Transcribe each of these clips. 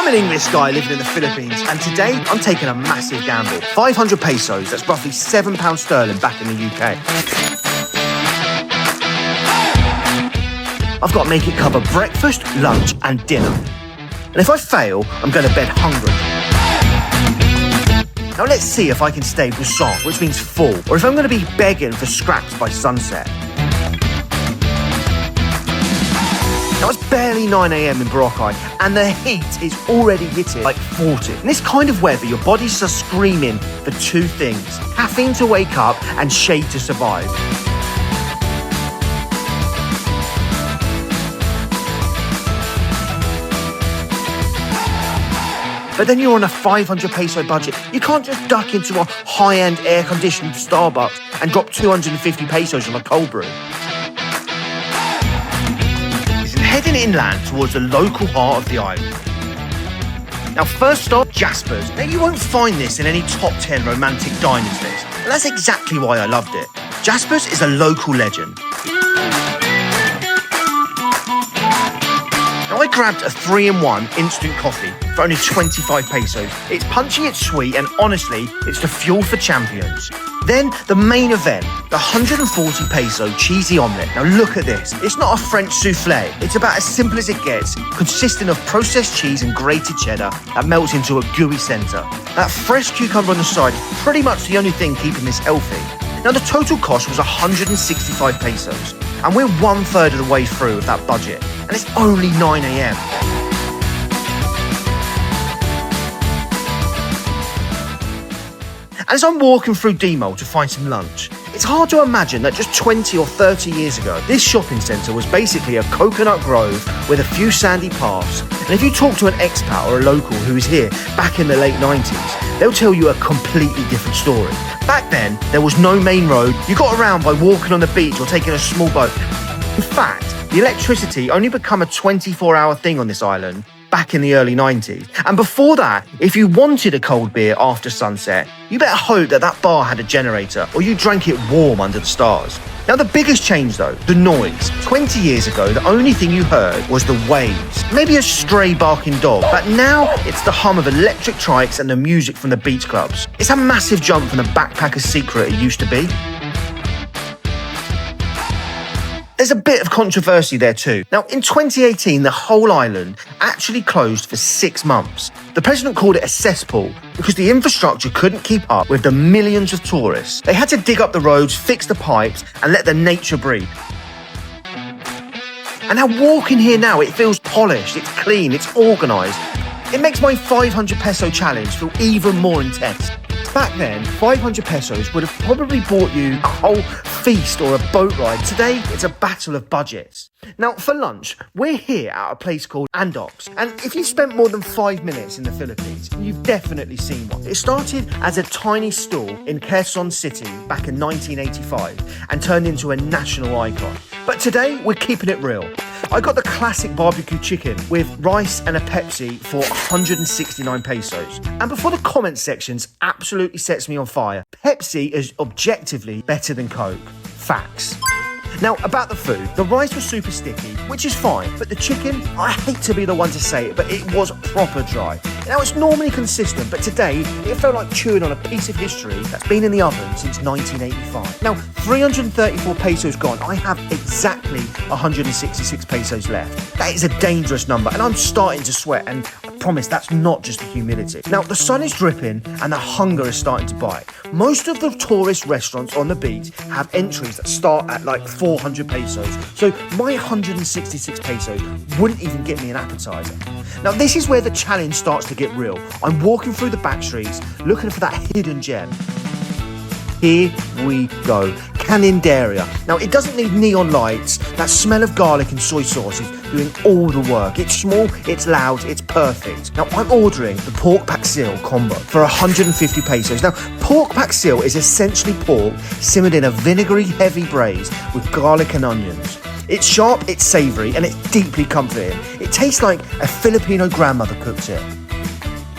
I'm an English guy living in the Philippines, and today I'm taking a massive gamble. 500 pesos, that's roughly £7 sterling back in the UK. I've got to make it cover breakfast, lunch and dinner. And if I fail, I'm going to bed hungry. Now let's see if I can stay Busog, which means full, or if I'm going to be begging for scraps by sunset. Now it's barely 9 AM in Boracay and the heat is already hitting like 40. In this kind of weather, your body's just screaming for two things: caffeine to wake up and shade to survive. But then you're on a 500 peso budget. You can't just duck into a high-end air-conditioned Starbucks and drop 250 pesos on a cold brew. Heading inland towards the local heart of the island. Now first stop, Jasper's. Now you won't find this in any top 10 romantic diners list, and that's exactly why I loved it. Jasper's is a local legend. Now I grabbed a 3-in-1 instant coffee for only 25 pesos. It's punchy, it's sweet, and honestly, it's the fuel for champions. Then the main event, the 140 peso cheesy omelette. Now look at this. It's not a French souffle. It's about as simple as it gets, consisting of processed cheese and grated cheddar that melts into a gooey centre. That fresh cucumber on the side is pretty much the only thing keeping this healthy. Now the total cost was 165 pesos, and we're 1/3 of the way through with that budget, and it's only 9 AM. As I'm walking through D-Mall to find some lunch, it's hard to imagine that just 20 or 30 years ago, this shopping centre was basically a coconut grove with a few sandy paths. And if you talk to an expat or a local who was here back in the late 90s, they'll tell you a completely different story. Back then, there was no main road. You got around by walking on the beach or taking a small boat. In fact, the electricity only became a 24-hour thing on this island back in the early 90s. And before that, if you wanted a cold beer after sunset, you better hope that that bar had a generator or you drank it warm under the stars. Now the biggest change though, the noise. 20 years ago, the only thing you heard was the waves, maybe a stray barking dog, but now it's the hum of electric trikes and the music from the beach clubs. It's a massive jump from the backpacker's secret it used to be. There's a bit of controversy there too. Now, in 2018, the whole island actually closed for 6 months. The president called it a cesspool because the infrastructure couldn't keep up with the millions of tourists. They had to dig up the roads, fix the pipes, and let the nature breathe. And now walking here now, it feels polished, it's clean, it's organised. It makes my 500 peso challenge feel even more intense. Back then, 500 pesos would have probably bought you a whole feast or a boat ride. Today, it's a battle of budgets. Now, for lunch, we're here at a place called Andox. And if you've spent more than 5 minutes in the Philippines, you've definitely seen one. It started as a tiny stall in Quezon City back in 1985 and turned into a national icon. But today, we're keeping it real. I got the classic barbecue chicken with rice and a Pepsi for 169 pesos. And before the comment sections absolutely sets me on fire, Pepsi is objectively better than Coke. Facts. Now, about the food, the rice was super sticky, which is fine, but the chicken, I hate to be the one to say it, but it was proper dry. Now, it's normally consistent, but today, it felt like chewing on a piece of history that's been in the oven since 1985. Now, 334 pesos gone, I have exactly 166 pesos left. That is a dangerous number, and I'm starting to sweat, and I promise that's not just the humidity. Now, the sun is dripping, and the hunger is starting to bite. Most of the tourist restaurants on the beach have entries that start at like 400 pesos. So my 166 pesos wouldn't even get me an appetizer. Now this is where the challenge starts to get real. I'm walking through the back streets looking for that hidden gem. Here we go. Canindaria. Now it doesn't need neon lights. That smell of garlic and soy sauce is doing all the work. It's small, it's loud, it's perfect. Now I'm ordering the Pork Paksiw combo for 150 pesos. Now Pork Paksiw is essentially pork simmered in a vinegary heavy braise with garlic and onions. It's sharp, it's savoury, and it's deeply comforting. It tastes like a Filipino grandmother cooked it.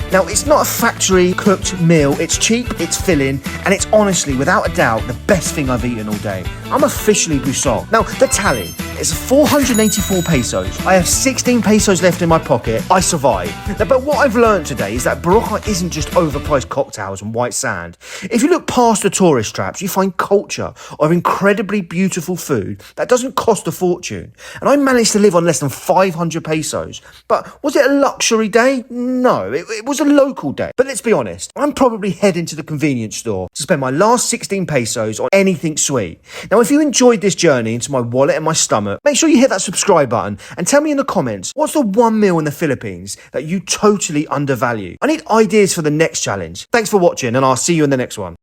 Now, it's not a factory-cooked meal. It's cheap, it's filling, and it's honestly, without a doubt, the best thing I've eaten all day. I'm officially Busog. Now, the tally. It's 484 pesos. I have 16 pesos left in my pocket. I survive. Now, but what I've learned today is that Boracay isn't just overpriced cocktails and white sand. If you look past the tourist traps, you find culture of incredibly beautiful food that doesn't cost a fortune. And I managed to live on less than 500 pesos. But was it a luxury day? No, it was a local day. But let's be honest, I'm probably heading to the convenience store to spend my last 16 pesos on anything sweet. Now, if you enjoyed this journey into my wallet and my stomach, make sure you hit that subscribe button and tell me in the comments, what's the one meal in the Philippines that you totally undervalue? I need ideas for the next challenge. Thanks for watching, and I'll see you in the next one.